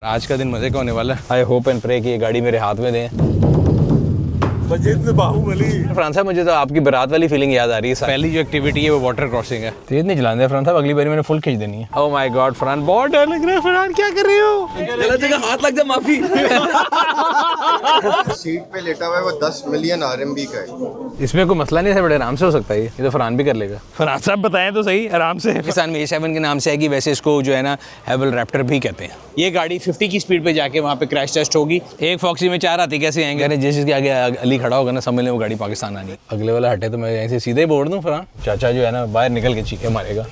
आज का दिन मजे का होने वाला है। आई होप एंड प्रे कि ये गाड़ी मेरे हाथ में दें। बाहुबली फरहान साहब, मुझे तो आपकी बारात वाली फीलिंग याद आ रही है। पहली जो एक्टिविटी है वो वाटर क्रॉसिंग है। तेज नहीं चलाने फरहान साहब, अगली बार मैंने फुल खींच देनी है। ओह माय गॉड फरहान, बहुत डर लग रहा है। फरहान क्या कर रहे हो? गलत जगह हाथ लग जा, माफी। सीट पे लेटा हुआ है वो 10 मिलियन RMB का है। इसमें कोई मसला नहीं है, बड़े आराम से हो सकता है। ये तो फरहान भी कर लेगा। फरहान साहब बताएं तो सही, आराम से। पाकिस्तान में A7 के नाम से आएगी, वैसे इसको जो है ना हेवल रैप्टर भी कहते हैं। ये गाड़ी 50 की स्पीड पे जाके वहाँ पे क्रैश टेस्ट होगी। एक फॉक्सी में 4 हाथी कैसे आएंगे? अरे जिस चीज़ के आगे अली खड़ा होगा ना, समझ लें वो गाड़ी पाकिस्तान आनी। अगले वाला हटे तो मैं यहीं से सीधे ही बोल दूँ फरहान। चाचा जो है ना बाहर निकल के चीखे मारेगा।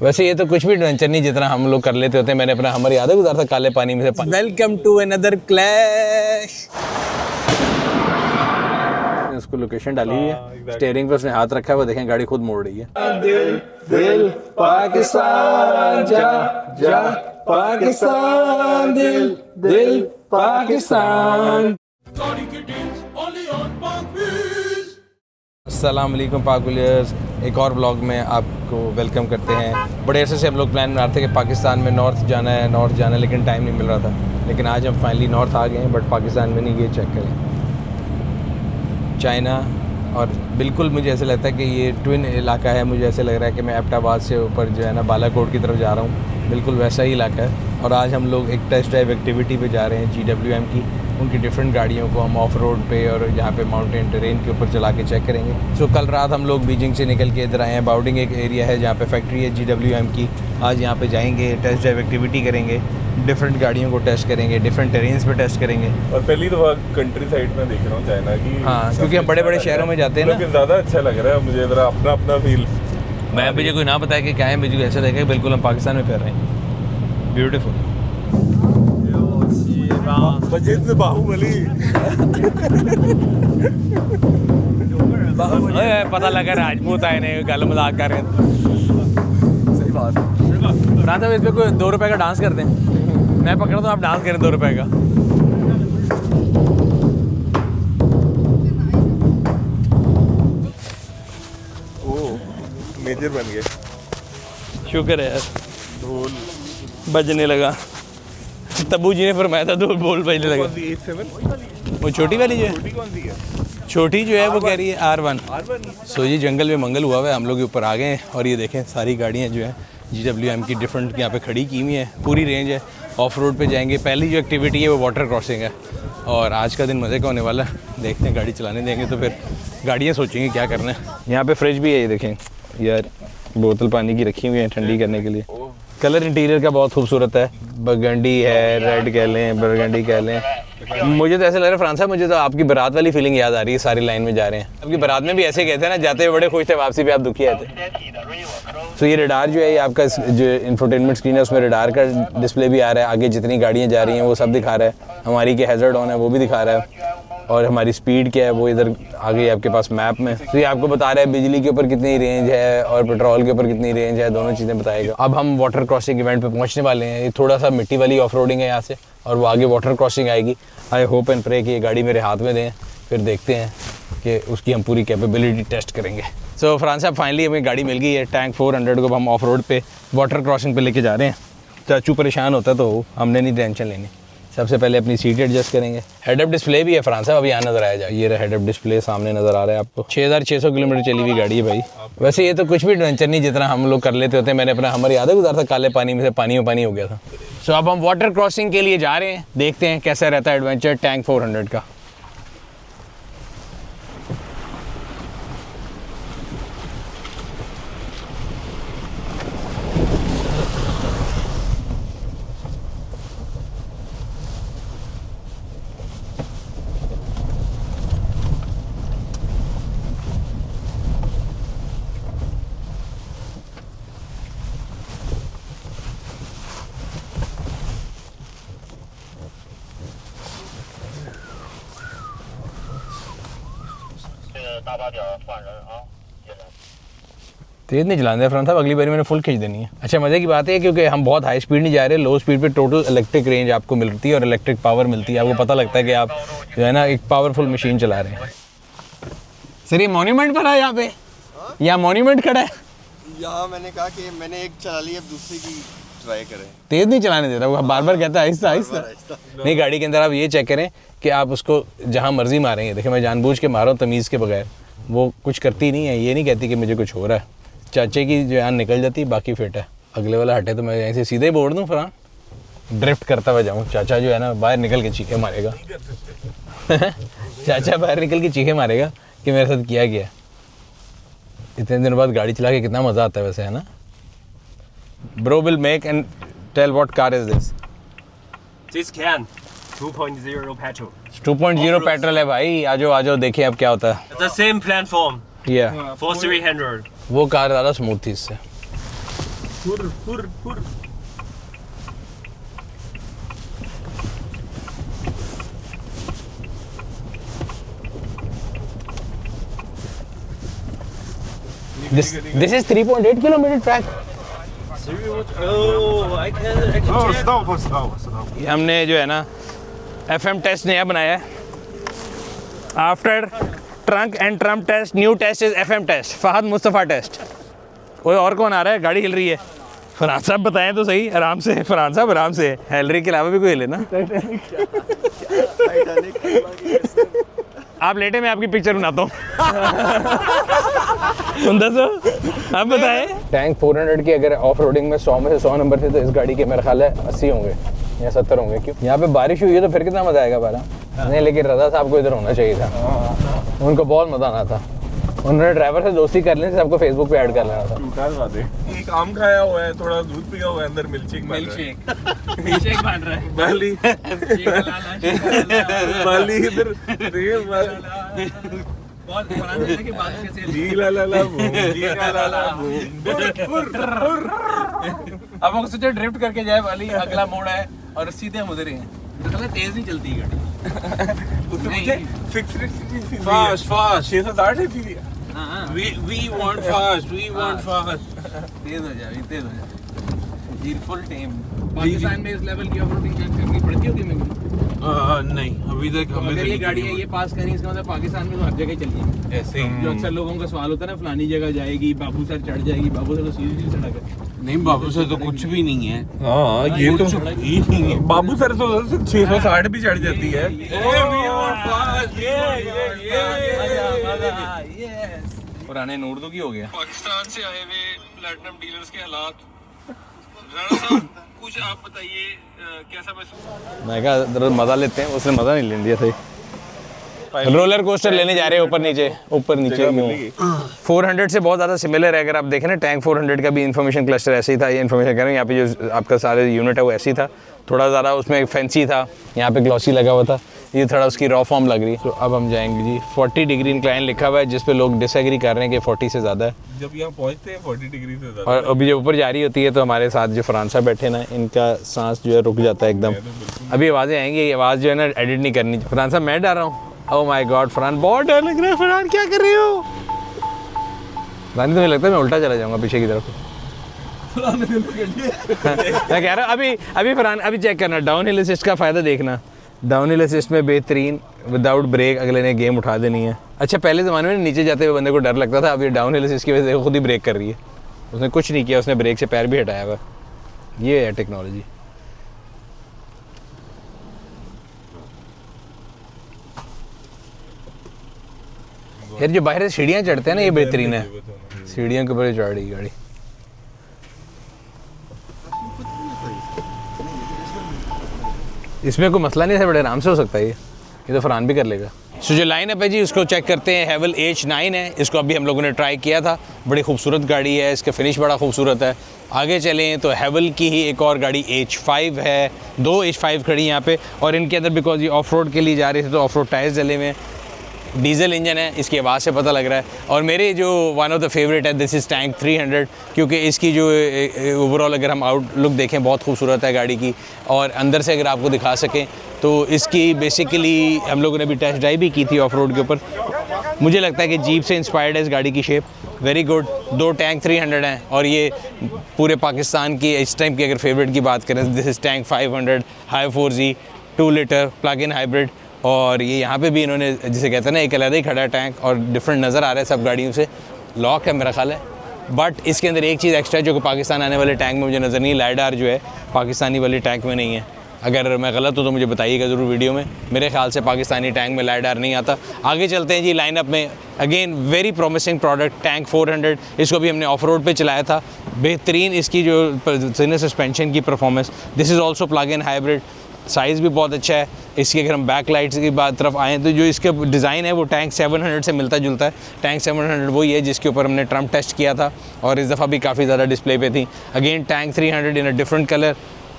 वैसे ये तो कुछ भी एडवेंचर नहीं जितना हम लोग कर लेते होते हैं। मैंने अपना हमारी याद है गुजारा था काले पानी में से। Welcome to another clash. उसको लोकेशन डाली हुई है, स्टीयरिंग पे उसने हाथ रखा है, वो देखें गाड़ी खुद मोड़ रही है। दिल दिल पाकिस्तान जा जा पाकिस्तान, दिल दिल पाकिस्तान। अस्सलाम वालेकुम पाक व्यूअर्स, एक और व्लॉग में आपको वेलकम करते हैं। बड़े अरसे से हम लोग प्लान बना रहे थे कि पाकिस्तान में नॉर्थ जाना है, लेकिन टाइम नहीं मिल रहा था। लेकिन आज हम फाइनली नॉर्थ आ गए हैं, बट पाकिस्तान में नहीं गए। चेक करें चाइना, और बिल्कुल मुझे ऐसे लगता है कि ये ट्विन इलाका है। मुझे ऐसे लग रहा है कि मैं एबटाबाद से ऊपर जो है ना बालाकोट की तरफ जा रहा हूँ। बिल्कुल वैसा ही इलाका है। और आज हम लोग एक टेस्ट ड्राइव एक्टिविटी पे जा रहे हैं GWM की। उनकी डिफरेंट गाड़ियों को हम ऑफ रोड पे और यहाँ पे माउंटेन टेरेन के ऊपर चला के चेक करेंगे। सो कल रात हम लोग बीजिंग से निकल के इधर आए हैं। बाउडिंग एक एरिया है जहाँ पे फैक्ट्री है GWM की। आज यहाँ पे जाएंगे, टेस्ट ड्राइव एक्टिविटी करेंगे, डिफरेंट गाड़ियों को टेस्ट करेंगे, डिफरेंट टेरेन्स पे टेस्ट करेंगे। और पहली दफ़ा कंट्री साइड में देख रहा हूँ चाइना की। हाँ, क्योंकि हम बड़े बड़े शहरों में जाते हैं ना। लेकिन ज़्यादा अच्छा लग रहा है मुझे, ज़रा अपना अपना फील। मैं मुझे कोई ना बताया कि क्या है, मुझे ऐसा लगा कि बिल्कुल हम पाकिस्तान में फिर रहे हैं। ब्यूटीफुल। बाहुबली पता लगा राजपूत आए ने गल मजाक कर रहे हैं। सही बात। फरहान साहब, इस पे कोई 2 रुपए का डांस कर दें। मैं पकड़ दूँ, आप डांस करें 2 रुपए का। ओह मेजर बन गए। शुक्र है यार, ढोल बजने लगा। तब्बू जी ने फरमाया था ढोल बोल बजने लगा। वो छोटी वाली जो है, छोटी जो है वो कह रही है R1। सो ये जंगल में मंगल हुआ है, हम लोग ऊपर आ गए हैं। और ये देखें सारी गाड़ियाँ जो है GWM की डिफरेंट यहाँ पे खड़ी की हुई है। पूरी रेंज है। ऑफ रोड पे जाएंगे। पहली जो एक्टिविटी है वो वाटर क्रॉसिंग है। और आज का दिन मज़े का होने वाला है। देखते हैं, गाड़ी चलाने देंगे तो फिर गाड़ियाँ सोचेंगे क्या करना है। यहाँ पे फ्रिज भी है, ये देखें यार, बोतल पानी की रखी हुई है ठंडी करने के लिए। कलर इंटीरियर का बहुत खूबसूरत है। बरगंडी है, रेड कह लें, बरगंडी कह लें। मुझे तो ऐसे लग रहा है फरहान साहब, मुझे तो आपकी बारात वाली फीलिंग याद आ रही है। सारी लाइन में जा रहे हैं। आपकी बारात में भी ऐसे कहते हैं ना, जाते हुए बड़े खुश थे, वापसी पे आप दुखी आए थे। तो ये रडार जो है, ये आपका जो इंफोटेनमेंट स्क्रीन है उसमें रडार का डिस्प्ले भी आ रहा है। आगे जितनी गाड़ियाँ जा रही हैं वो सब दिखा रहा है। हमारी के हैज़र्ड ऑन है वो भी दिखा रहा है। और हमारी स्पीड क्या है वो इधर आ गई आपके पास मैप में। तो ये आपको बता रहा है बिजली के ऊपर कितनी रेंज है और पेट्रोल के ऊपर कितनी रेंज है, दोनों चीज़ें बताएगा। अब हम वाटर क्रॉसिंग इवेंट पे पहुंचने वाले हैं। ये थोड़ा सा मिट्टी वाली ऑफ रोडिंग है यहाँ से, और वो आगे वाटर क्रॉसिंग आएगी। आई होप एंड प्रे कि ये गाड़ी मेरे हाथ में दें, फिर देखते हैं कि उसकी हम पूरी कैपेबिलिटी टेस्ट करेंगे। सो फरहान साहब, फाइनली हमें गाड़ी मिल गई है। टैंक 400 को हम ऑफ रोड पे वाटर क्रॉसिंग पे लेके जा रहे हैं। चाचू परेशान होता तो हमने नहीं टेंशन लेनी। सबसे पहले अपनी सीट एडजस्ट करेंगे। हेड अप डिस्प्ले भी है फरहान साहब, अभी यहाँ नज़र आया जाए। ये रहा हेड अप डिस्प्ले, सामने नज़र आ रहा है आपको। 6600 किलोमीटर चली हुई गाड़ी है भाई। वैसे ये तो कुछ भी एडवेंचर नहीं जितना हम लोग कर लेते होते हैं। मैंने अपना हमारी याद है गुजारा था काले पानी में से पानी हो गया था। सो अब हम वाटर क्रॉसिंग के लिए जा रहे हैं। देखते हैं कैसा रहता है एडवेंचर टैंक 400 का। तेज़ नहीं चलाने फरहान साहब, अगली बार मैंने फुल खींच देनी है। अच्छा मज़े की बात है क्योंकि हम बहुत हाई स्पीड नहीं जा रहे। लो स्पीड पे टोटल इलेक्ट्रिक रेंज आपको मिलती है और इलेक्ट्रिक पावर मिलती है। आपको पता लगता है कि आप जो है ना एक पावरफुल मशीन चला रहे हैं। सर ये मोन्यूमेंट पर है यहाँ पे, यहाँ मोन्यूमेंट खड़ा है। यहाँ मैंने कहा कि मैंने एक चला ली, अब दूसरी की ट्राई करें। तेज़ नहीं चलाने देता वो, बार बार कहता है आहिस्ता आहिस्ता। नहीं, गाड़ी के अंदर आप ये चेक करें कि आप उसको जहाँ मर्जी मारेंगे। देखिए मैं जानबूझ के मारा हूँ तमीज़ के बगैर, वो कुछ करती नहीं है, ये नहीं कहती कि मुझे कुछ हो रहा है। चाचे की जान निकल जाती, बाकी फिट है। अगले वाला हटे तो मैं यहीं से सीधे ही बोल दूँ फरहान, ड्रिफ्ट करता हुआ जाऊँ। चाचा जो है ना बाहर निकल के चीखे मारेगा चाचा बाहर निकल के चीखे मारेगा कि मेरे साथ किया गया। इतने दिनों बाद गाड़ी चला के कितना मज़ा आता है वैसे, है ना। Bro will make and tell what car is this. This can 2.0 petrol. 2.0 petrol है भाई। आ जाओ देखिए अब क्या होता है। The same platform ये for 300. वो कार ज़्यादा स्मूथ थी इससे। This is 3.8 kilometer track. Oh, I can actually check. ये हमने जो है ना FM टेस्ट नया बनाया है। After trunk and Trump test, new test is FM test, Fahad Mustafa test. कोई और कौन आ रहा है? गाड़ी हिल रही है। फरहान साहब बताएं तो सही, आराम से फरहान साहब, आराम से। हेलरी के अलावा भी कोई हिले ना। आप लेटे, मैं आपकी पिक्चर बनाता हूँ। दसो, आप बताएं। टैंक 400 की अगर ऑफ रोडिंग में 100 में से 100 नंबर थे तो इस गाड़ी के मेरा ख्याल है 80 होंगे या 70 होंगे। क्यों यहाँ पे बारिश हुई है तो फिर कितना मजा आएगा बारा। नहीं, लेकिन रज़ा साहब को इधर होना चाहिए था, उनको बहुत मजा आना था। उन्होंने ड्राइवर से दोस्ती कर ली, सबको फेसबुक पे ऐड कर लेना था। एक आम खाया हुआ है, थोड़ा दूध पिया हुआ है, अंदर मिल्कशेक बन रहा है। बाली बाली इधर बहुत पुराने जमाने की बात कैसे जी ला ला ला बूम, जी ला ला ला बूम। अब वो सोचे ड्रिफ्ट करके जाए वाली, अगला मोड़ है और सीधे हम उधर ही हैं। तो कहता तेज नहीं चलती गाड़ी। उससे मुझे 660 fast fast 660 feel. We want fast, we want fast. तेज हो जाए, तेज हो जाए। जी फुल टेम। पाकिस्तान में इस लेवल की ऑफरोडिंग करनी पड़ती होगी मेरे। नहीं, अभी तक हमें अगर ये गाड़ी है ये पास करी, इसका मतलब पाकिस्तान में तो हर जगह चलिए ऐसे। जो अक्सर लोगों का सवाल होता है ना, फलानी जगह जाएगी, बाबू सर चढ़ जाएगी। बाबू सर तो सीधी सड़क है। नहीं, बाबू सर तो कुछ भी नहीं है। हाँ, ये तो बाबू सर तो 660 भी चढ़ जाती है। पुराने नूर तो की हो गया। पाकिस्तान से आए हुए प्लैटिनम डीलर्स के हालात, राणा साहब कुछ आप बताइए, कैसा महसूस? मैं कहा मज़ा लेते हैं, उसने मज़ा नहीं लेने दिया सही। रोलर कोस्टर लेने जा रहे हैं ऊपर नीचे 400 से बहुत ज़्यादा सिमिलर है। अगर आप देखें ना, टैंक 400 का भी इन्फॉर्मेशन क्लस्टर ऐसे ही था। ये इन्फॉर्मेशन कह रहे हैं, यहाँ पे जो आपका सारे यूनिट है वो ऐसे ही था, थोड़ा ज़्यादा उसमें फैंसी था, यहाँ पे ग्लॉसी लगा हुआ था, ये थोड़ा उसकी रॉ फॉर्म लग रही है। तो अब हम जाएंगे जी। 40 डिग्री इंक्लाइन लिखा हुआ है, जिस पे लोग डिसएग्री कर रहे हैं कि 40 से ज़्यादा है। जब यहाँ पहुँचते हैं 40 डिग्री से ज़्यादा। और अभी जब ऊपर जा रही होती है तो हमारे साथ जो फरहान साहब बैठे ना, इनका सांस जो है रुक जाता है एकदम। अभी आवाज़ें आएंगी, ये आवाज़ जो है ना एडिट नहीं करनी। फरहान साहब मैं डर रहा हूँ। ओह माय गॉड फरहान, बहुत डर लग रहा है। फरहान क्या कर रहे हो? फरहान तुम्हें लगता है मैं उल्टा चला जाऊँगा पीछे की तरफ। मैं कह रहा हूँ अभी फरहान अभी चेक करना, डाउन हिल असिस्ट का फ़ायदा देखना। डाउन हिल असिस्ट में बेहतरीन, विदाउट ब्रेक अगले ने गेम उठा देनी है। अच्छा, पहले ज़माने में नीचे जाते हुए बंदे को डर लगता था, अब ये डाउन हिल असिस्ट की वजह से खुद ही ब्रेक कर रही है। उसने कुछ नहीं किया, उसने ब्रेक से पैर भी हटाया हुआ। ये है टेक्नोलॉजी। यार जो बाहर से सीढ़ियाँ चढ़ते हैं ना, ये बेहतरीन है। सीढ़ियों के ऊपर चढ़ रही गाड़ी। इसमें कोई मसला नहीं है, बड़े आराम से हो सकता है ये तो फरहान भी कर लेगा। सो जो लाइन अप है जी, उसको चेक करते हैं। हेवल H9 है, इसको अभी हम लोगों ने ट्राई किया था। बड़ी खूबसूरत गाड़ी है, इसका फिनिश बड़ा खूबसूरत है। आगे चलें तो हेवल की ही एक और गाड़ी H5 है, 2 H5 खड़ी यहाँ पे, और इनके अंदर बिकॉज ये ऑफ रोड के लिए जा रहे थे तो ऑफ रोड टायर्स डले हुए हैं। डीजल इंजन है, इसकी आवाज़ से पता लग रहा है। और मेरे जो वन ऑफ द फेवरेट है, दिस इज़ टैंक 300, क्योंकि इसकी जो ओवरऑल अगर हम आउटलुक देखें बहुत खूबसूरत है गाड़ी की। और अंदर से अगर आपको दिखा सकें तो इसकी बेसिकली हम लोगों ने भी टेस्ट ड्राइव भी की थी ऑफ रोड के ऊपर। मुझे लगता है कि जीप से इंस्पायर्ड है इस गाड़ी की शेप, वेरी गुड। 2 टैंक 300 हैं, और ये पूरे पाकिस्तान की इस टाइम की अगर फेवरेट की बात करें, this is tank 500 high 4G 2 litre plug in hybrid. और ये यहाँ पे भी इन्होंने जिसे कहते हैं ना, एक अलग ही खड़ा है टैंक, और डिफरेंट नज़र आ रहा है सब गाड़ियों से। लॉक है मेरा ख्याल है, बट इसके अंदर एक चीज़ एक्स्ट्रा जो कि पाकिस्तान आने वाले टैंक में मुझे नज़र नहीं, लाइडार जो है पाकिस्तानी वाले टैंक में नहीं है। अगर मैं गलत हूँ तो मुझे बताइएगा ज़रूर वीडियो में। मेरे ख्याल से पाकिस्तानी टैंक में लाइडार नहीं आता। आगे चलते हैं जी लाइनअप में। Again very promising product tank 400, इसको भी हमने ऑफ रोड पर चलाया था। बेहतरीन इसकी जो थिनर सस्पेंशन की performance. This is also plug in hybrid, size भी बहुत अच्छा है। इसकी अगर हम बैक लाइट्स की बात तरफ आएँ तो जो इसका डिज़ाइन है वो टैंक 700 से मिलता जुलता है। टैंक 700 वही है जिसके ऊपर हमने ट्रम्प टेस्ट किया था और इस दफ़ा भी काफ़ी ज़्यादा डिस्प्ले पे थी। Again tank 300 in a different colour.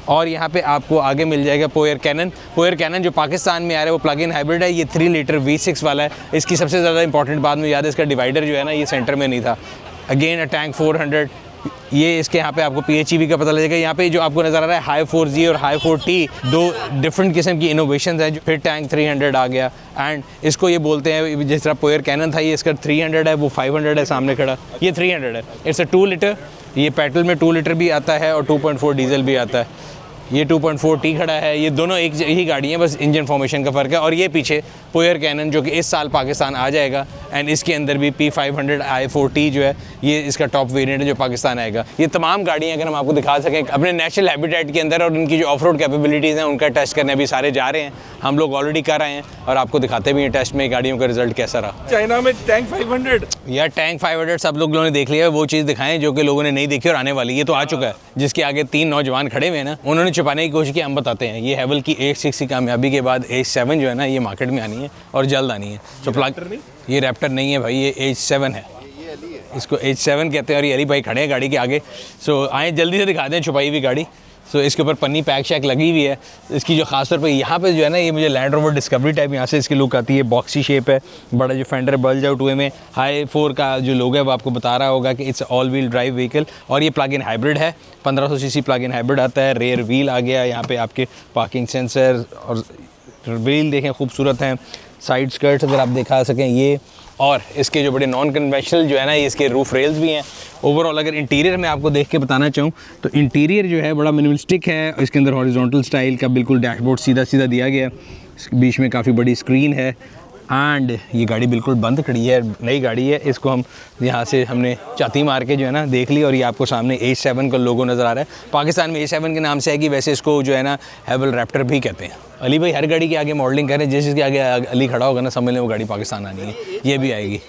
और यहाँ पे आपको आगे मिल जाएगा पोयर कैनन जो पाकिस्तान में आ रहा है वो प्लग इन हाइब्रिड है। ये 3 लीटर V6 वाला है। इसकी सबसे ज़्यादा इंपॉर्टेंट बात मुझे याद है, इसका डिवाइडर जो है ना ये सेंटर में नहीं था। अगेन अ टैंक 400, ये इसके यहाँ पे आपको PHEV का पता लगेगा। यहाँ पे जो आपको नज़र आ रहा है हाई 4G और हाई 4T, 2 डिफरेंट किस्म की इनोवेशन है। फिर टैंक 300 आ गया एंड इसको ये बोलते हैं जिस तरह पोयर कैनन था ये इसका 300 है, वो 500 है सामने खड़ा, ये 300 है। इट्स अ 2 लीटर, ये पेट्रोल में 2 लीटर भी आता है और 2.4 डीजल भी आता है। ये 2.4T खड़ा है। ये दोनों एक ही गाड़ी हैं, बस इंजन फॉर्मेशन का फ़र्क है। और ये पीछे पोयर कैनन जो कि इस साल पाकिस्तान आ जाएगा एंड इसके अंदर भी P500 i4T जो है ये इसका टॉप वेरिएंट है जो पाकिस्तान आएगा। ये तमाम गाड़ियाँ अगर हम आपको दिखा सकें अपने नेशनल हैबिटेट के अंदर और इनकी जो ऑफ रोड कैपेबिलिटीज़ हैं उनका टेस्ट करने अभी सारे जा रहे हैं। हम लोग ऑलरेडी कर रहे हैं और आपको दिखाते भी हैं टेस्ट में गाड़ियों का रिजल्ट कैसा रहा। चाइना में टैंक 500 यार टैंक 500 सब लोगों ने देख लिया है, वो चीज़ दिखाएं जो कि लोगों ने नहीं देखी और आने वाली। ये तो आ चुका है, जिसके आगे 3 नौजवान खड़े हुए हैं ना, उन्होंने छुपाने की कोशिश की। हम बताते हैं ये हेवल की H6 की कामयाबी के बाद H7 जो है ना ये मार्केट में आनी है और जल्द आनी है। तो प्लग ये रैप्टर नहीं है भाई, ये H7 है, इसको H7 कहते हैं और ये अली भाई खड़े हैं गाड़ी के आगे। सो आए जल्दी से दिखाते हैं छुपाई हुई गाड़ी। सो इसके ऊपर पन्नी पैक शैक लगी हुई है। इसकी जो खास तौर पे यहाँ पे जो है ना ये मुझे लैंड रोवर डिस्कवरी टाइप यहाँ से इसकी लुक आती है। बॉक्सी शेप है, बड़ा जो फेंडर बल्ज आउट हुए में हाई 4 का जो लोगो है वो आपको बता रहा होगा कि it's all wheel drive vehicle और ये प्लग इन हाइब्रिड है। 1500 सीसी प्लग इन हाइब्रिड आता है। रेयर व्हील आ गया, यहाँ पे आपके पार्किंग सेंसर और व्हील देखें खूबसूरत हैं। साइड स्कर्ट्स अगर आप दिखा सकें ये, और इसके जो बड़े नॉन कन्वेंशनल जो है ना इसके रूफ रेल्स भी हैं। ओवरऑल अगर इंटीरियर में आपको देख के बताना चाहूँ तो इंटीरियर जो है बड़ा मिनिमलिस्टिक है। इसके अंदर हॉरिजॉन्टल स्टाइल का बिल्कुल डैशबोर्ड सीधा सीधा दिया गया है। बीच में काफ़ी बड़ी स्क्रीन है एंड ये गाड़ी बिल्कुल बंद खड़ी है, नई गाड़ी है। इसको हम यहाँ से हमने चाती मार के जो है ना देख ली और ये आपको सामने H7 का लोगो नज़र आ रहा है। पाकिस्तान में H7 के नाम से है कि वैसे इसको जो है ना हेवल रैप्टर भी कहते हैं। अली भाई हर गाड़ी के आगे मॉडलिंग करें, जिसके आगे अली खड़ा होगा ना समझ लें वो गाड़ी पाकिस्तान आनी है। ये भी आएगी।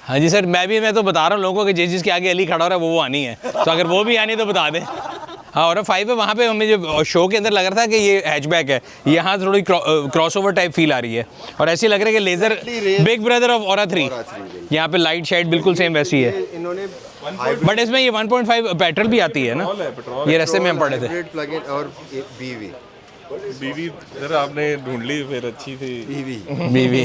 हाँ जी सर, मैं तो बता रहा हूँ लोगों को कि जिसके आगे अली खड़ा हो रहा है वो आनी है। तो अगर वो भी आनी तो बता दें। हाँ, और 5 है वहाँ पे हमें जो शो के अंदर लग रहा था कि ये हैचबैक है, यहाँ थोड़ी क्रॉसओवर टाइप फील आ रही है और ऐसी लग रहा है कि laser big brother of aura 3। यहाँ पे लाइट शेड बिल्कुल सेम वैसी है, बट इसमें ये 1.5 पेट्रोल भी आती है ना, ये रास्ते में हम पढ़े थे। और बीवी सर आपने ढूंढ ली फिर अच्छी थी बीवी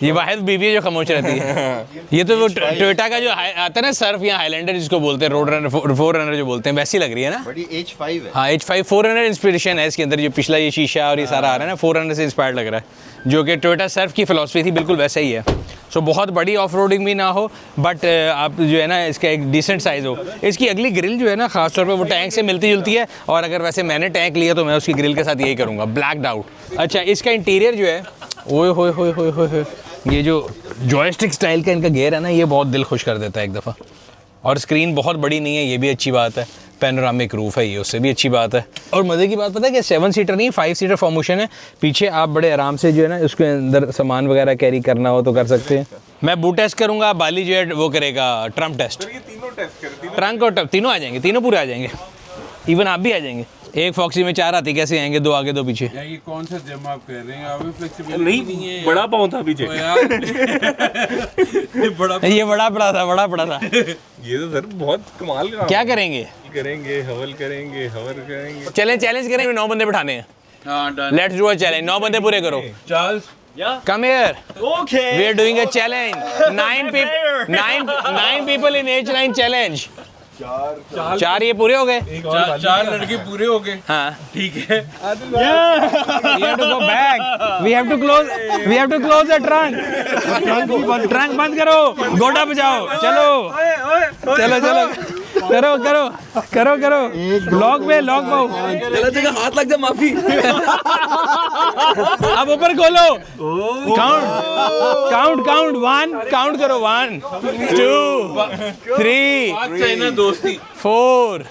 ये वाहिद बीवी है जो खामोश रहती है। ये तो वो टोयोटा का जो आता है ना सर्फ या हाईलैंडर जिसको बोलते हैं, रोड रनर 4रनर जो बोलते हैं, वैसी लग रही है ना। बड़ी H5 है। हाँ H5 4रनर इंस्पिरेशन है इसके अंदर, जो पिछला ये शीशा और ये सारा आ रहा है ना 4रनर से इंस्पायर्ड लग रहा है, जो कि टोयोटा सर्फ की फिलॉसफी थी, बिल्कुल वैसा ही है। सो बहुत बड़ी ऑफ रोडिंग भी ना हो बट आप जो है ना इसका एक डिसेंट साइज़ हो। इसकी अगली ग्रिल जो है ना ख़ास तौर पे वो टैंक से मिलती जुलती है और अगर वैसे मैंने टैंक लिया तो मैं उसकी ग्रिल के साथ यही करूँगा, ब्लैक्ड आउट। अच्छा, इसका इंटीरियर जो है ओए होए होए होए होए, ये जो जॉयस्टिक स्टाइल का इनका गेयर है ना ये बहुत दिल खुश कर देता है एक दफ़ा। और स्क्रीन बहुत बड़ी नहीं है, ये भी अच्छी बात है। पैनोरामिक रूफ है ये, उससे भी अच्छी बात है। और मज़े की बात पता है कि 7 सीटर नहीं 5 सीटर फॉर्मेशन है। पीछे आप बड़े आराम से जो है ना उसके अंदर सामान वगैरह कैरी करना हो तो कर सकते हैं। मैं बूट टेस्ट करूँगा, बाली जो है वो करेगा ट्रम्प टेस्ट। ये तीनों टेस्ट करती ट्रंक और तीनों आ जाएंगे, तीनों पूरे आ जाएंगे, इवन आप भी आ जाएंगे। एक फॉक्सी में 4 आती, कैसे आएंगे 2 आगे 2 पीछे? ये कौन सा जिम आप कह रहे हैं? आप भी फ्लेक्सिबल नहीं है, बड़ा पाँव था पीछे। ये बड़ा पड़ा था। ये तो सर बहुत कमाल का क्या करेंगे? हवल करेंगे। चलें, चैलेंज करेंगे, 9 बंदे बिठाने हैं। हाँ done. Let's do a challenge, 9 बंदे पूरे करो। Charles Come here. Okay. We are doing a challenge. 9 people in H9 challenge. 4 ये पूरे हो गए। 4 लड़के पूरे हो गए। हाँ ठीक है। we have to go back. We have to close the trunk. Trunk बंद करो, गोटा बजाओ, चलो करो लॉक पे लॉक पाओ। हाथ लग जा माफी। अब ऊपर खोलो। काउंट 1 काउंट करो 1 2 3 चाइना दोस्ती 4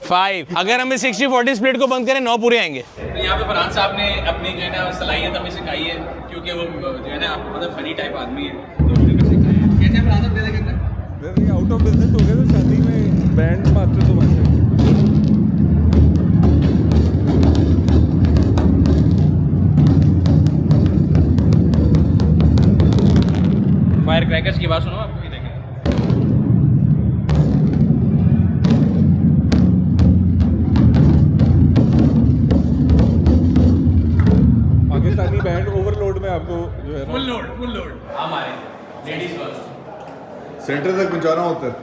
5। अगर हम 60-40 स्प्लिट को बंद करें 9 पूरे आएंगे। यहाँ पे फरहान साहब ने अपनी जो है ना सलाहियत हमें सिखाई है, क्योंकि वो जो है ना मतलब फनी टाइप आदमी है, तो उसने हमें सिखाया है। कैसे फरहान साहब दे देंगे? आउट ऑफ बिजनेस हो गए तो शादी में बैंड मात्र तो बन जाए। फायर क्रैकर्स की बात सुनो आपको भी देखें। पाकिस्तानी बैंड ओवरलोड में आपको जो है ना फुल लोड हमारे लेडीज फर्स्ट। सेंटर तक पहुंचाना होता है।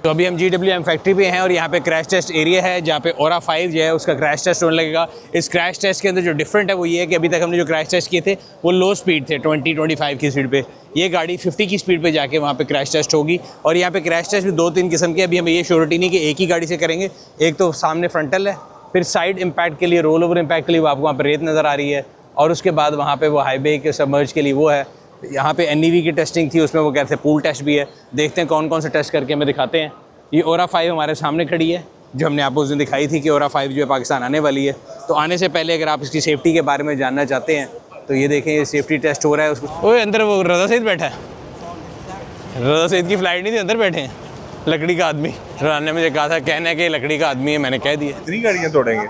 तो अभी हम GWM फैक्ट्री पे हैं और यहाँ पे क्रैश टेस्ट एरिया है जहाँ पे ओरा 5 जो है उसका क्रैश टेस्ट होने लगेगा। इस क्रैश टेस्ट के अंदर जो डिफरेंट है वो ये है कि अभी तक हमने जो क्रैश टेस्ट किए थे वो लो स्पीड थे, 20-25 की स्पीड पे। ये गाड़ी 50 की स्पीड पे जाके वहाँ पे क्रैश टेस्ट होगी। और यहाँ पे क्रैश टेस्ट भी 2-3 किस्म के। अभी हमें ये श्योरिटी नहीं कि एक ही गाड़ी से करेंगे। एक तो सामने फ्रंटल है, फिर साइड इम्पैक्ट के लिए, रोल ओवर इम्पैक्ट के लिए आपको वहाँ पर रेत नज़र आ रही है, और उसके बाद वहाँ पर वो हाईवे के सबमर्ज के लिए वो है। यहाँ पे NEV की टेस्टिंग थी, उसमें वो कहते हैं पूल टेस्ट भी है। देखते हैं कौन कौन से टेस्ट करके हमें दिखाते हैं। ये ओरा 5 हमारे सामने खड़ी है, जो हमने आपको उस दिन दिखाई थी कि ओरा 5 जो है पाकिस्तान आने वाली है। तो आने से पहले अगर आप इसकी सेफ्टी के बारे में जानना चाहते हैं तो ये देखें, ये सेफ्टी टेस्ट हो रहा है। उसको ओए अंदर वो रज़ा सईद बैठा है। रज़ा सईद की फ़्लाइट नहीं थी, अंदर बैठे हैं लकड़ी का आदमी। रान ने मुझे कहा था कहना है कि लकड़ी का आदमी है, मैंने कह दिया। कितनी गाड़ियाँ तोड़ेंगे?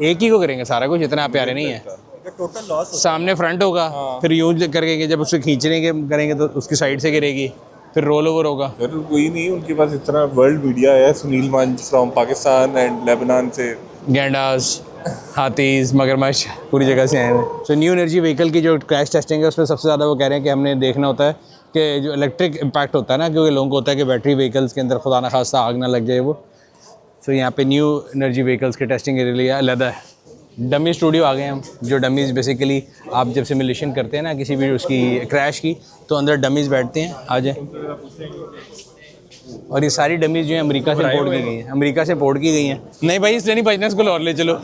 एक ही को करेंगे सारा कुछ, इतना प्यारे नहीं है। सामने फ्रंट होगा, फिर यूज करके जब उसको खींचने के करेंगे तो उसकी साइड से गिरेगी, फिर रोल ओवर होगा। फिर कोई नहीं, उनके पास इतना वर्ल्ड मीडिया है। सुनील मंच फ्रॉम पाकिस्तान एंड लेबनान से गैंडास, हाथीज, मगरमच्छ पूरी जगह से आए हैं। सो न्यू एनर्जी व्हीकल की जो क्रैश टेस्टिंग है उसमें सबसे ज़्यादा वो कह रहे हैं कि हमने देखना होता है कि जो इलेक्ट्रिक इम्पैक्ट होता है ना, क्योंकि लोगों को होता है कि बैटरी व्हीकल्स के अंदर खुदा न खास्ता आग ना लग जाए वो। सो यहाँ पे न्यू एनर्जी व्हीकल्स के टेस्टिंग के लिए अलग है। डमी स्टूडियो आ गए हम, जो डमीज़ बेसिकली आप जब सिमुलेशन करते हैं ना किसी भी उसकी क्रैश की, तो अंदर डमीज़ बैठते हैं, आ जाए। और ये सारी डमीज़ जो है अमेरिका से इंपोर्ट की गई हैं, अमेरिका से इंपोर्ट की गई हैं। नहीं भाई इसलिए नहीं बचना, इसको और ले चलो।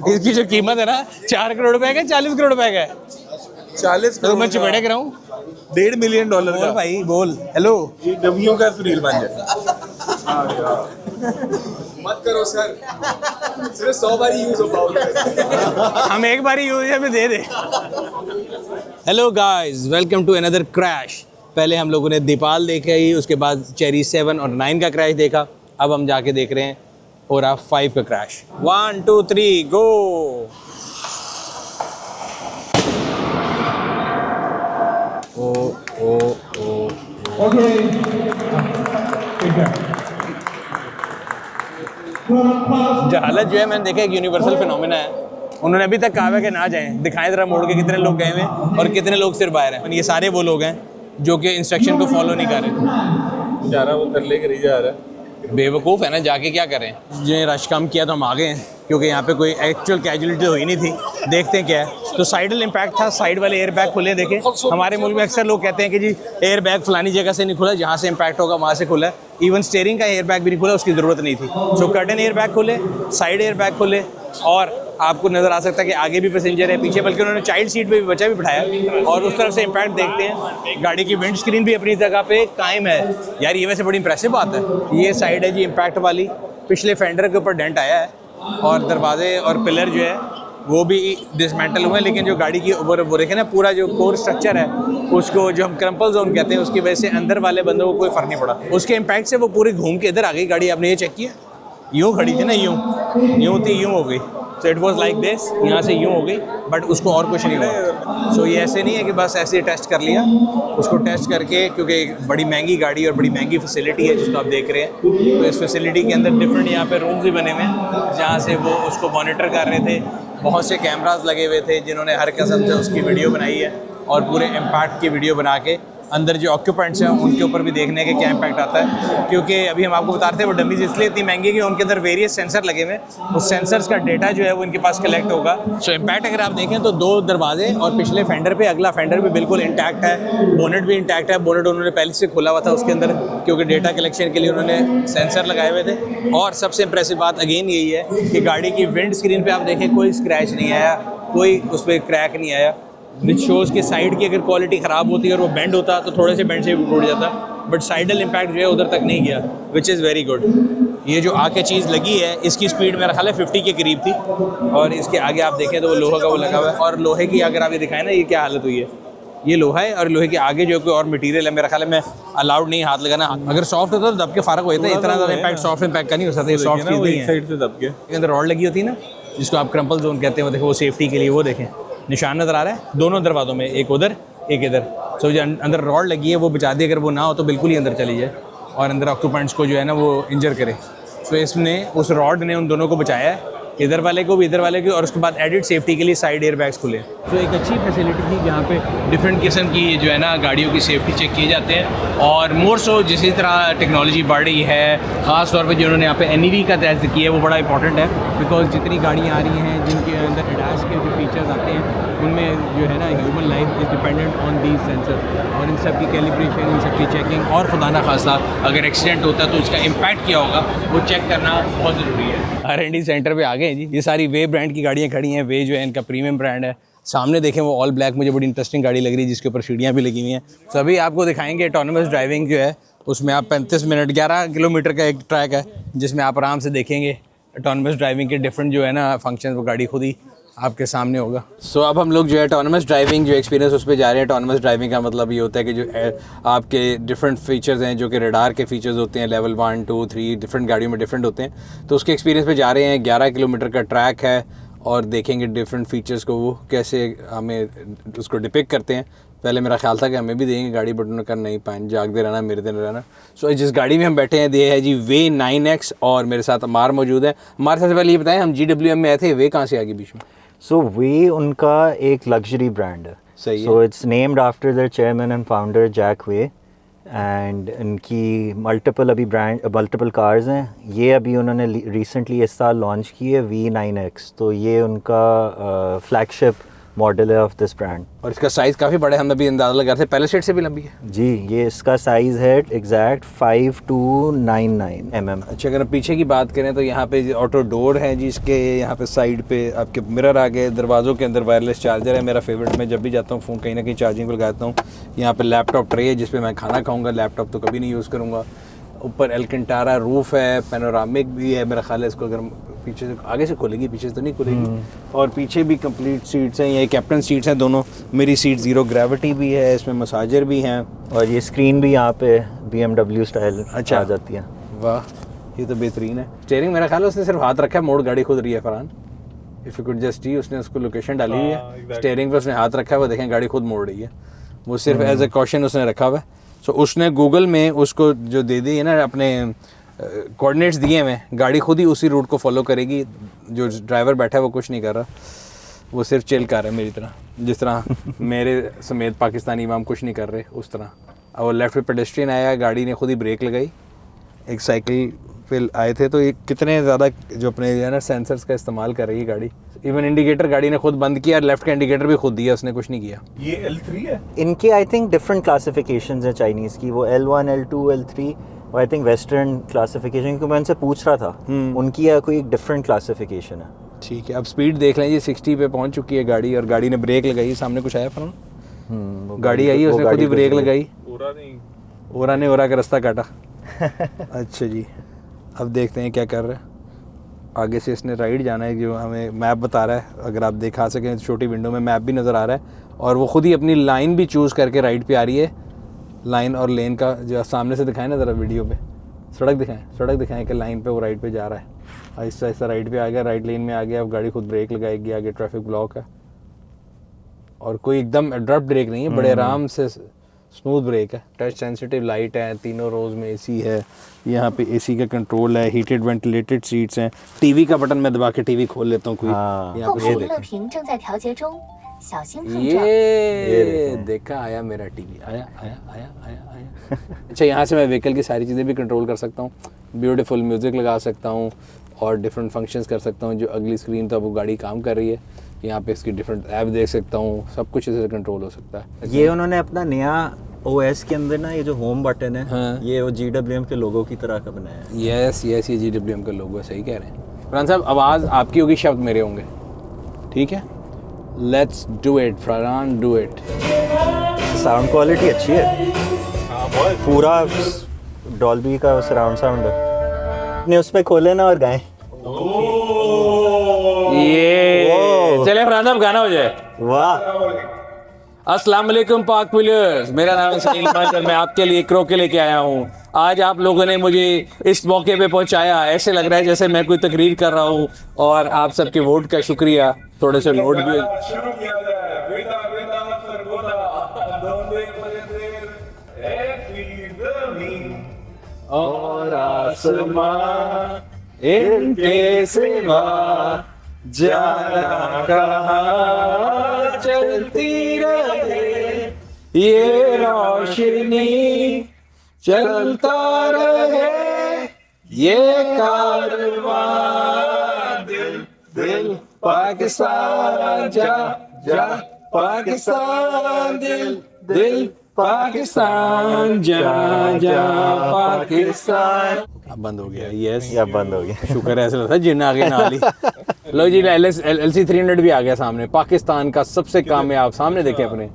इसकी जो कीमत है ना 4 करोड़ रुपए का, 40 करोड़ रुपए का है। 40 तो मैं चिपड़े कराऊँ? $1.5 मिलियन बोल का भाई बोल। हेलो ये डब्ल्यू का सुनील मंच मत करो सर, सिर्फ 100 बार यूज हो पाओगे। हम एक बार यूज हमें दे दे। Hello guys, welcome to another crash. पहले हम लोगों ने दीपाल देखा ही, उसके बाद चेरी 7 और 9 का क्रैश देखा। अब हम जाके देख रहे हैं ओरा 5 का क्रैश। 1 2 3 गो। ओ ओ ओ जहालत जो है मैंने देखा एक यूनिवर्सल फिनोमेना है। उन्होंने अभी तक कहा है कि ना जाएं, दिखाएं जरा मोड़ के कितने लोग गए हुए हैं और कितने लोग सिर्फ बाहर हैं। ये सारे वो लोग हैं जो कि इंस्ट्रक्शन को फॉलो नहीं कर रहे। जा रहा वो तरले करी जा रहा है। बेवकूफ़ है ना, जाके क्या करें। जिन्हें रश कम किया तो हम आ गए हैं, क्योंकि यहाँ पे कोई एक्चुअल कैजुअलिटी हुई नहीं थी। देखते हैं क्या है। तो साइडल इम्पैक्ट था, साइड वाले एयर बैग खुले। देखें हमारे मुल्क में अक्सर लोग कहते हैं कि जी एयर बैग फलानी जगह से नहीं खुला, जहाँ से इम्पैक्ट होगा वहाँ से खुला है। इवन स्टीयरिंग का एयर बैग भी नहीं खुला, उसकी ज़रूरत नहीं थी। सो कर्टन एयर बैग खुले, साइड एयर बैग खुले, और आपको नज़र आ सकता है कि आगे भी पैसेंजर है, पीछे बल्कि उन्होंने चाइल्ड सीट पे भी बच्चा भी बिठाया। और उस तरफ से इम्पैक्ट देखते हैं। गाड़ी की विंड स्क्रीन भी अपनी जगह पे कायम है। यार ये वैसे बड़ी इंप्रेसिव बात है। ये साइड है जी इम्पैक्ट वाली, पिछले फेंडर के ऊपर डेंट आया है, और दरवाजे और पिलर जो है वो भी डिसमेंटल हुए हैं। लेकिन जो गाड़ी की ऊपर वो देखें ना, पूरा जो कोर स्ट्रक्चर है उसको जो हम क्रम्पल जोन कहते हैं, उसकी वजह से अंदर वाले बंदों को कोई फ़र्क नहीं पड़ा। उसके इम्पैक्ट से वो पूरी घूम के इधर आ गई गाड़ी। आपने ये चेक किया, यूँ खड़ी थी ना, यूँ थी, यूँ हो गई। So it was like this, यहाँ से यूँ हो गई, बट उसको और कुछ नहीं हुआ। सो ये ऐसे नहीं है कि बस ऐसे टेस्ट कर लिया। उसको टेस्ट करके, क्योंकि एक बड़ी महंगी गाड़ी और बड़ी महंगी फैसिलिटी है जिसको आप देख रहे हैं, तो इस फैसिलिटी के अंदर डिफरेंट यहाँ पे रूम्स भी बने हुए हैं जहाँ से वो उसको मॉनिटर कर रहे थे। बहुत से कैमराज लगे हुए थे जिन्होंने हर किस्म से उसकी वीडियो बनाई है, और पूरे इम्पैक्ट की वीडियो बना के अंदर जो ऑक्यूपेंट्स हैं उनके ऊपर भी देखने के क्या इम्पैक्ट आता है, क्योंकि अभी हम आपको बता रहे थे वो डमीज इसलिए इतनी महंगी कि उनके अंदर वेरियस सेंसर लगे हुए हैं, उस सेंसर्स का डेटा जो है वो इनके पास कलेक्ट होगा। सो इम्पैक्ट अगर आप देखें तो 2 दरवाजे और पिछले फेंडर पे अगला फेंडर भी बिल्कुल इंटैक्ट है, बोनेट भी इंटैक्ट है। बोनेट उन्होंने पहले से खोला हुआ था उसके अंदर, क्योंकि डेटा कलेक्शन के लिए उन्होंने सेंसर लगाए हुए थे। और सबसे इंप्रेसिव बात अगेन यही है कि गाड़ी की विंड स्क्रीन पे आप देखें कोई स्क्रैच नहीं आया, कोई उस पर क्रैक नहीं आया, विच शोज़ कि साइड की अगर क्वालिटी ख़राब होती है और वो बेंड होता तो थोड़े से बेंड से भी टूट जाता, बट साइडल इम्पैक्ट जो है उधर तक नहीं गया, विच इज़ वेरी गुड। ये जो आगे चीज़ लगी है इसकी स्पीड मेरा ख्याल है 50 के करीब थी, और इसके आगे आप देखें तो वो लोहा का वो लगा हुआ है। और लोहे की अगर आप ये दिखाएं ना, ये क्या हालत हुई है, ये लोहा है और लोहे के आगे जो कोई और मटेरियल है, मेरा ख्याल है मैं अलाउड नहीं हाथ लगाना। अगर सॉफ्ट होता तो दब के फ़र्क होता है, इतना ज़्यादा इम्पैक्ट सॉफ्ट इम्पैक्ट का नहीं हो सकता। ये सॉफ्ट चीज़ नहीं है, साइड से दब के इसके अंदर रॉड लगी होती है ना, जिसको आप क्रम्पल जोन कहते हैं, वो देखो वो सेफ्टी के लिए, वो देखें निशान नज़र आ रहा है दोनों दरवाज़ों में, एक उधर एक इधर। सो जो अंदर रॉड लगी है वो बचा दी, अगर वो ना हो तो बिल्कुल ही अंदर चली जाए और अंदर ऑक्यूपेंट्स को जो है ना वो इंजर करे। सो इसने उस रॉड ने उन दोनों को बचाया है, इधर वाले को भी इधर वाले को, और उसके बाद एडिड सेफ्टी के लिए साइड एयर बैग्स खुले। तो एक अच्छी फैसिलिटी थी जहाँ पे डिफरेंट किस्म की जो है ना गाड़ियों की सेफ्टी चेक किए जाते हैं, और मोर सो जिस तरह टेक्नोलॉजी बढ़ रही है, ख़ास तौर पे जिन्होंने यहाँ पे NEV का तहत किया है वो बड़ा इंपॉर्टेंट है, बिकॉज जितनी गाड़ियाँ आ रही हैं जिनके अंदर एडास के जो फीचर्स आते हैं उनमें जो है ना human life is dependent on these sensor, और इन सब की कैलिब्रेशन, इन सब की चेकिंग, और खुदा ना खासा अगर एक्सीडेंट होता है तो उसका इम्पैक्ट क्या होगा वो चेक करना बहुत ज़रूरी है। R&D सेंटर पे आ गए हैं जी, ये सारी वे ब्रांड की गाड़ियाँ खड़ी हैं। वे जो है इनका प्रीमियम ब्रांड है। सामने देखें वो ऑल ब्लैक मुझे बड़ी इंटरेस्टिंग गाड़ी लग रही है जिसके ऊपर सीढ़ियाँ भी लगी हुई हैं। सभी आपको दिखाएंगे ऑटोनोमस ड्राइविंग जो है उसमें आप 35 मिनट 11 किलोमीटर का एक ट्रैक है जिसमें आप आराम से देखेंगे ऑटोनोमस ड्राइविंग के डिफरेंट जो है ना फंक्शन, वो गाड़ी खुद ही आपके सामने होगा। सो अब हम लोग जो है ऑटोनोमस ड्राइविंग जो एक्सपीरियंस उस पर जा रहे हैं। ऑटोनोमस ड्राइविंग का मतलब ये होता है कि जो आपके डिफरेंट फीचर्स हैं जो कि रडार के फीचर्स होते हैं, लेवल 1 2 3 डिफरेंट गाड़ियों में डिफरेंट होते हैं, तो उसके एक्सपीरियंस पे जा रहे हैं। 11 किलोमीटर का ट्रैक है और देखेंगे डिफरेंट फीचर्स को वो कैसे हमें उसको डिपिक्ट करते हैं। पहले मेरा ख्याल था कि हमें भी देंगे गाड़ी, बट उन्होंने कहा नहीं पान जागते रहना, मेरे दिन रहना। सो जिस गाड़ी में हम बैठे हैं ये है जी वे 9X, और मेरे साथ अमार मौजूद है। अमार सबसे पहले ये बताएं, हम GWM में आए थे, वे कहाँ से आ गई बीच में? सो वे उनका एक लग्जरी ब्रांड है। सही है। So it's named after their chairman and founder Jack Wey, एंड इनकी मल्टीपल कार्स हैं। ये अभी उन्होंने रिसेंटली इस साल लॉन्च की है V9X, तो ये उनका फ्लैगशिप मॉडल है ऑफ दिस ब्रांड। और इसका साइज़ काफ़ी बड़ा है, हम अभी अंदाज़ा लगा रहे थे, पहले सेट से भी लंबी है जी। ये इसका साइज़ है एग्जैक्ट 5299 mm। अच्छा, अगर पीछे की बात करें तो यहाँ पे ऑटो डोर है जी इसके, यहाँ पे साइड पे आपके मिरर आ गए, दरवाज़ों के अंदर वायरलेस चार्जर है, मेरा फेवरेट। मैं जब भी जाता हूँ फ़ोन कहीं ना कहीं चार्जिंग पर लगाता हूँ। यहाँ पे लैपटॉप ट्रे है जिस पे मैं खाना खाऊंगा, लैपटॉप तो कभी नहीं यूज़ करूँगा। ऊपर एल्केंटारा रूफ है, पैनोरामिक भी है, मेरा ख्याल है इसको अगर पीछे से आगे से खोलेंगी, पीछे से तो नहीं खुलेगी। और पीछे भी कंप्लीट सीट्स हैं, ये कैप्टन सीट्स हैं दोनों। मेरी सीट ज़ीरो ग्रेविटी भी है, इसमें मसाजर भी हैं, और ये स्क्रीन भी यहाँ पे BMW स्टाइल आ जाती है। वाह, ये तो बेहतरीन है। स्टीयरिंग मेरा ख्याल है उसने सिर्फ हाथ रखा है, मोड़ गाड़ी खुद रही है Farhan. If you could just see, उसने उसको लोकेशन डाली हुई है, स्टीयरिंग पर उसने हाथ रखा है, वो देखें गाड़ी खुद मोड़ रही है। वो सिर्फ एज ए कॉशन उसने रखा हुआ है। सो उसने गूगल में उसको जो दे दी है ना अपने कोऑर्डिनेट्स दिए हुए, गाड़ी खुद ही उसी रूट को फॉलो करेगी। जो ड्राइवर बैठा है वो कुछ नहीं कर रहा, वो सिर्फ चिल कर रहा है मेरी तरह, जिस तरह मेरे समेत पाकिस्तानी इमाम कुछ नहीं कर रहे उस तरह। और वो लेफ्ट पे पेडेस्ट्रियन आया, गाड़ी ने खुद ही ब्रेक लगाई। एक साइकिल पे आए थे, तो ये कितने ज़्यादा जो अपने है ना सेंसर्स का इस्तेमाल कर रही है गाड़ी। इवन इंडिकेटर गाड़ी ने खुद बंद किया, लेफ्ट का इंडिकेटर भी खुद दिया, उसने कुछ नहीं किया। ये L3 है। इनके आई थिंक डिफरेंट क्लासिफिकेशंस हैं चाइनीज़ की, वो L1 L2 L3, और आई थिंक वेस्टर्न क्लासिफिकेशन, क्योंकि मैं उनसे पूछ रहा था उनकी कोई एक डिफरेंट क्लासिफिकेशन है। ठीक है, अब स्पीड देख लें जी, 60 पे पहुंच चुकी है गाड़ी, और गाड़ी ने ब्रेक लगाई। सामने कुछ आया फरहान? गाड़ी आई, उसने खुद ही ब्रेक लगाई। ओरा ने ओरा का रास्ता काटा। अच्छा जी, अब देखते हैं क्या कर रहा है। आगे से इसने राइट जाना है, जो हमें मैप बता रहा है। अगर आप दिखा सकें छोटी विंडो में मैप भी नज़र आ रहा है, और वो खुद ही अपनी लाइन भी चूज़ करके राइट पे आ रही है। लाइन और लेन का जो सामने से दिखाएं ना ज़रा वीडियो पे, सड़क दिखाएं कि लाइन पे वो राइट पे जा रहा है। आहिस्ता आहिस्ता राइट पे आ गया, राइट लेन में आ गया। अब गाड़ी खुद ब्रेक लगाएगी, आगे ट्रैफिक ब्लॉक है, और कोई एकदम अब्रप्ट ब्रेक नहीं है, बड़े आराम से स्मूथ ब्रेक है। टच सेंसिटिव लाइट है, तीनों रोज में AC है, यहाँ पे AC का कंट्रोल है, हीटेड वेंटिलेटेड सीट्स हैं। टीवी का बटन मैं दबा के टीवी खोल लेता हूँ। कोई यहाँ पे ये देखें, 小心碰撞。 ये देखा आया मेरा टीवी आया आया आया आया आया अच्छा यहाँ से मैं व्हीकल की सारी चीज़ें भी कंट्रोल कर सकता हूँ, ब्यूटीफुल म्यूज़िक लगा सकता हूँ और डिफरेंट फंक्शंस कर सकता हूँ। जो अगली स्क्रीन तो वो गाड़ी काम कर रही है, यहाँ पे इसकी डिफरेंट ऐप देख सकता हूँ, सब कुछ इसे कंट्रोल हो सकता है। ये उन्होंने अपना नया OS के अंदर ना ये जो होम बटन है हाँ। ये वो GWM के लोगो की तरह का बनाया है। यस यस, ये GWM का लोगो है, सही कह रहे हैं फरहान साहब। आवाज़ आपकी होगी, शब्द मेरे होंगे, ठीक है? Let's do it Farhan, do it. Sound quality अच्छी है, पूरा डॉल्बी का सराउंड साउंड है। ने उस पे खोले ना और गाएं। ये चले फरहान साहब, गाना हो जाए। वाह, अस्सलाम वालेकुम पाक पुलिस, मेरा नाम है सलील माजर, मैं आपके लिए क्रोके लेके आया हूँ। आज आप लोगों ने मुझे इस मौके पे पहुँचाया, ऐसे लग रहा है जैसे मैं कोई तकरीर कर रहा हूँ। और आप सबके वोट का शुक्रिया, थोड़े से नोट भी। शुरू किया जाए बेटा बेटा सरगोदा दोनों ज़मीन और आसमां इनके सिवा जाना कहाँ, चलती रहे ये रोशनी, चलता रहे ये कारवां, दिल दिल पाकिस्तान जा जा, पाकिस्तान दिल दिल पाकिस्तान जा जा, पाकिस्तान। अब बंद हो गया, यस या बंद हो गया। शुक्र है, ऐसा लगता है जिन आ गए नाली। लो जी, LC 300 भी आ गया सामने, पाकिस्तान का सबसे कामयाब, सामने देखे अपने।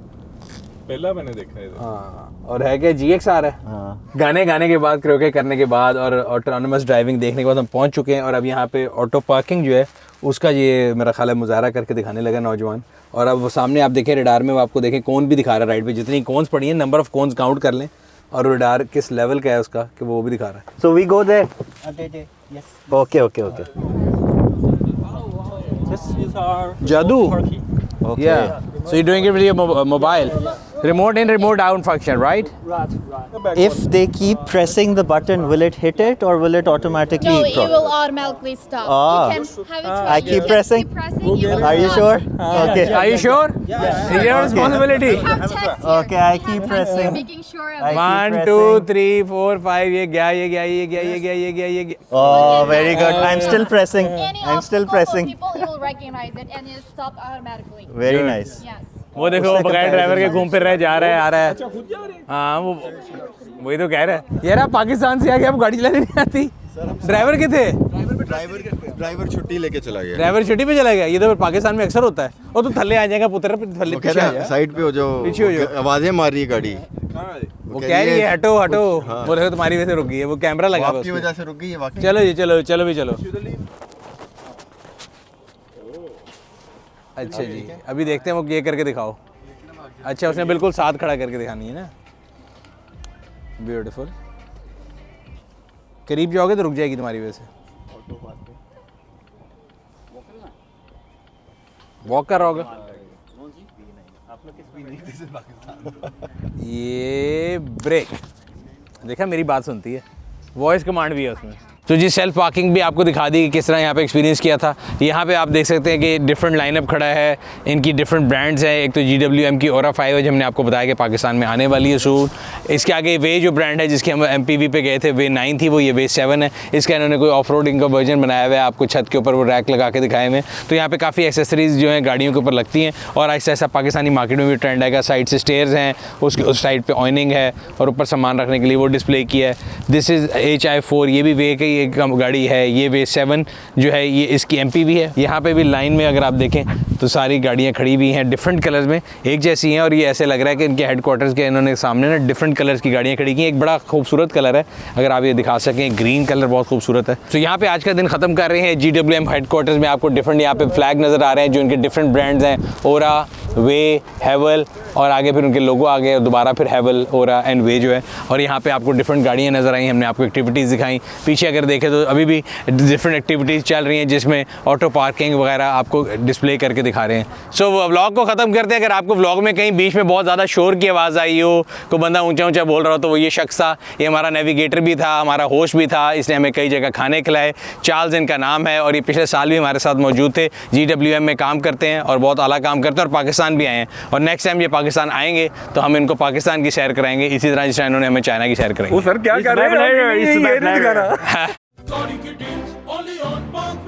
पहला मैंने देखा है। हाँ, और है क्या GXR है। हाँ। गाने गाने के बाद, क्रोके करने के बाद और ऑटोनॉमस ड्राइविंग देखने के बाद हम पहुंच चुके हैं। और अब यहाँ पे ऑटो पार्किंग जो है उसका ये मेरा ख्याल है मुजाहरा करके दिखाने लगा नौजवान। और अब वो सामने आप देखें रडार में, वो आपको देखें कौन भी दिखा रहा है राइड पे, जितनी कौन्स पड़ी हैं, नंबर ऑफ कौन्स काउंट कर लें और रडार किस लेवल का है उसका, कि वो भी दिखा रहा है। So we go there. Okay, okay, okay. जादू। Okay. Yeah. So you're doing it with your mobile. Remote in, remote out function, right? If they keep pressing the button, will it hit it or will it automatically No, it drop? will automatically stop. Ah. You can have it try. I keep pressing? Keep pressing. You will Are you stop. sure? Okay. Are you sure? It's your responsibility. We have checks here. Okay, I keep We have pressing. making sure of I it. One, keep 2, pressing. 3, 4, 5. ये गया, ये गया, ये गया, ये गया, ये गया, ये गया। Oh, very good. I'm still pressing. Any I'm still obstacle for pressing. people, it will recognize it and it will stop automatically. Very nice. Yes. वो देखो, वो बगैर ड्राइवर के घूम फिर रहे, जा रहा है, आ रहा है। हाँ, वो वही तो कह रहा है यार। आप पाकिस्तान से आ गए, आपको गाड़ी चलानी नहीं आती। ड्राइवर के थे, ड्राइवर छुट्टी लेके चला गया। ड्राइवर छुट्टी पे चला गया। ये तो पाकिस्तान में अक्सर होता है। वो तो थल्ले आ जाएगा पुत्र, थल्ले पीछे आ जा। साइड पे हो जो पीछे हो जाओ। आवाजें मार रही है गाड़ी। वो कह रही है हटो हटो, वो देखो तुम्हारी वजह से रुक गई है, वो कैमरा लगा हुआ है आपकी उसमें। वजह से रुक गई है वाकई। चलो जी, चलो चलो भी चलो। अच्छा जी, अभी देखते हैं वो ये करके दिखाओ। अच्छा, उसने बिल्कुल साथ खड़ा करके दिखानी है ना। ब्यूटीफुल। करीब जाओगे तो रुक जाएगी तुम्हारी वजह से। वॉक कर रहा होगा। ये ब्रेक देखा, मेरी बात सुनती है, वॉइस कमांड भी है उसमें। तो जी, सेल्फ पार्किंग भी आपको दिखा दी कि किस तरह यहाँ पे एक्सपीरियंस किया था। यहाँ पे आप देख सकते हैं कि डिफरेंट लाइनअप खड़ा है, इनकी डिफरेंट ब्रांड्स हैं। एक तो GWM की ओरा 5 है, जो हमने आपको बताया कि पाकिस्तान में आने वाली है सून। इसके आगे वे जो ब्रांड है जिसकी हम MPV पे गए थे, वे 9 थी, वो ये वे 7 है। इसका इन्होंने कोई ऑफ रोडिंग का वर्जन बनाया हुआ है, आपको छत के ऊपर वो रैक लगा के दिखाए हुए। तो यहाँ पे काफ़ी एक्सेसरीज जो हैं गाड़ियों के ऊपर लगती हैं। और ऐसा ऐसा पाकिस्तानी मार्केट में भी ट्रेंड आएगा। साइड से स्टेयर्स हैं, उसके उस साइड पर ऑयनिंग है और ऊपर सामान रखने के लिए वो डिस्प्ले किया है। दिस इज़ HI4, ये भी वे की एक गाड़ी है। ये वे 7 जो है ये इसकी MPV है। यहाँ पे भी लाइन में अगर आप देखें तो सारी गाड़ियाँ खड़ी हुई हैं डिफरेंट कलर्स में, एक जैसी हैं। और ये ऐसे लग रहा है कि इनके हेडक्वार्टर्स के इन्होंने सामने ना डिफरेंट कलर्स की गाड़ियाँ खड़ी की हैं। एक बड़ा खूबसूरत कलर है, अगर आप ये दिखा सकें, ग्रीन कलर बहुत खूबसूरत है। तो यहाँ पे आज का दिन ख़त्म कर रहे हैं। GWM हेडक्वार्टर्स में आपको डिफरेंट यहाँ पे फ्लैग नज़र आ रहे हैं, जो इनके डिफरेंट ब्रांड्स हैं, ओरा, वे, हैवल, और आगे फिर उनके लोगो आ गए और दोबारा फिर हैवल, ओरा एंड वे जो है। और यहाँ पे आपको डिफरेंट गाड़ियाँ नज़र आई, हमने आपको एक्टिविटीज़ दिखाई। पीछे अगर देखें तो अभी भी डिफरेंट एक्टिविटीज़ चल रही हैं, जिसमें ऑटो पार्किंग वगैरह आपको डिस्प्ले करके दिखा रहे हैं। सो व्लॉग को ख़त्म करते हैं। अगर आपको व्लॉग में कहीं बीच में बहुत ज़्यादा शोर की आवाज़ आई हो, कोई बंदा ऊंचा ऊंचा बोल रहा हो, तो वो ये शख्स था। ये हमारा नेविगेटर भी था, हमारा होस्ट भी था, इसने हमें कई जगह खाने खिलाए। चार्ल्स इनका नाम है और ये पिछले साल भी हमारे साथ मौजूद थे। GWM में काम करते हैं और बहुत आला काम करते हैं और पाकिस्तान पाकिस्तान भी आए हैं, और नेक्स्ट टाइम ये पाकिस्तान आएंगे तो हम इनको पाकिस्तान की सैर कराएंगे इसी तरह जिस तरह इन्होंने हमें चाइना की सैर कराई। वो सर क्या कर रहे हैं? ये नहीं दिखा रहा। Saudi Kittens, only on Punk